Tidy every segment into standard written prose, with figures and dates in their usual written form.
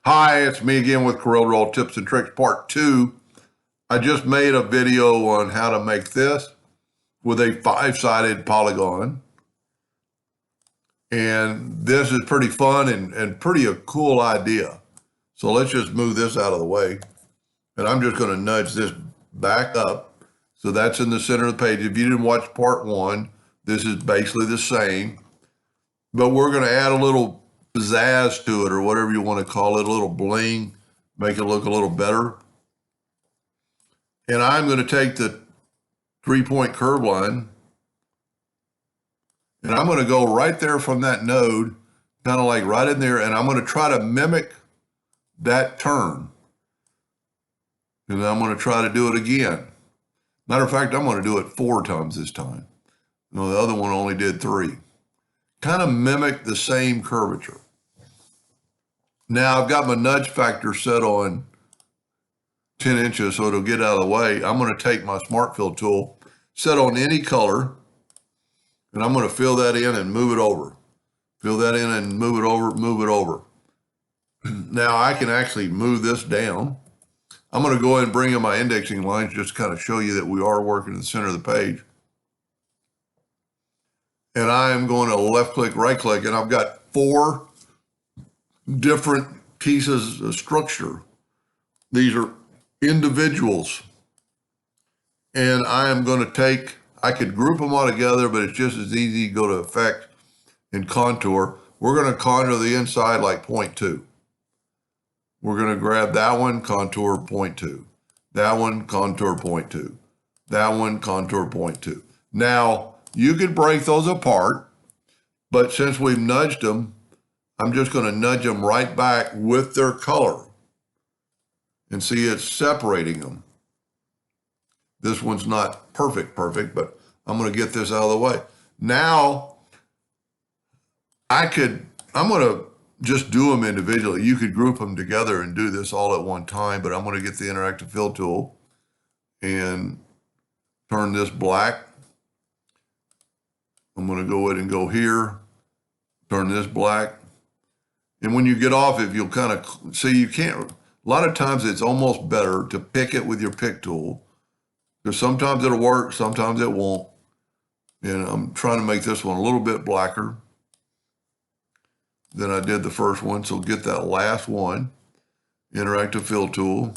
Hi, it's me again with CorelDraw Tips and Tricks Part 2. I just made a video on how to make this with a 5-sided polygon. And this is pretty fun and pretty a cool idea. So let's just move this out of the way. And I'm just going to nudge this back up. So that's in the center of the page. If you didn't watch Part 1, this is basically the same. But we're going to add a little pizzazz to it, or whatever you want to call it, a little bling, make it look a little better. And I'm going to take the 3-point curve line, and I'm going to go right there from that node, kind of like right in there, and I'm going to try to mimic that turn. And I'm going to try to do it again. Matter of fact, I'm going to do it 4 times this time. No, the other one only did 3. Kind of mimic the same curvature. Now I've got my nudge factor set on 10 inches, so it'll get out of the way. I'm going to take my Smart Fill tool, set on any color, and I'm going to fill that in and move it over. Fill that in and move it over, move it over. Now I can actually move this down. I'm going to go ahead and bring in my indexing lines just to kind of show you that we are working in the center of the page. And I am going to left click, right click, and I've got 4 different pieces of structure. These are individuals. And I am going to take, I could group them all together, but it's just as easy to go to Effect and Contour. We're going to contour the inside like 0.2. We're going to grab that one, contour 0.2. That one, contour 0.2. That one, contour 0.2. Now, you could break those apart, but since we've nudged them, I'm just going to nudge them right back with their color. And see, it's separating them. This one's not perfect, but I'm going to get this out of the way. Now, I'm going to just do them individually. You could group them together and do this all at one time, but I'm going to get the interactive fill tool and turn this black. I'm going to go ahead and go here, turn this black. And when you get off it, you'll kind of see you can't, a lot of times it's almost better to pick it with your pick tool, because sometimes it'll work, sometimes it won't. And I'm trying to make this one a little bit blacker than I did the first one. So get that last one, interactive fill tool.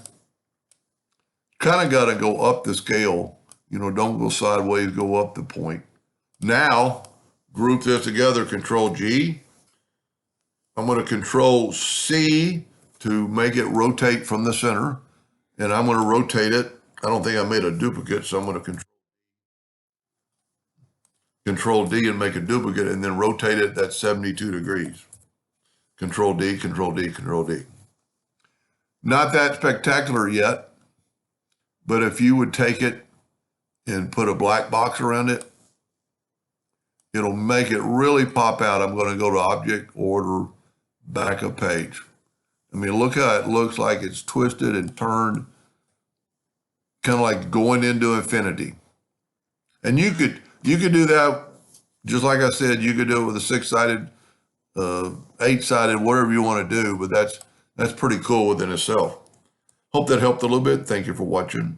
Kind of got to go up the scale, don't go sideways, go up the point. Now, group this together, Control G. I'm going to Control C to make it rotate from the center. And I'm going to rotate it. I don't think I made a duplicate, so I'm going to Control D and make a duplicate, and then rotate it, that's 72 degrees. Control D, Control D, Control D. Not that spectacular yet, but if you would take it and put a black box around it, it'll make it really pop out. I'm going to go to Object, Order, Backup Page. I mean, look how it looks like it's twisted and turned, kind of like going into infinity. And you could do that, just like I said, you could do it with a 6-sided, 8-sided, whatever you want to do, but that's pretty cool within itself. Hope that helped a little bit. Thank you for watching.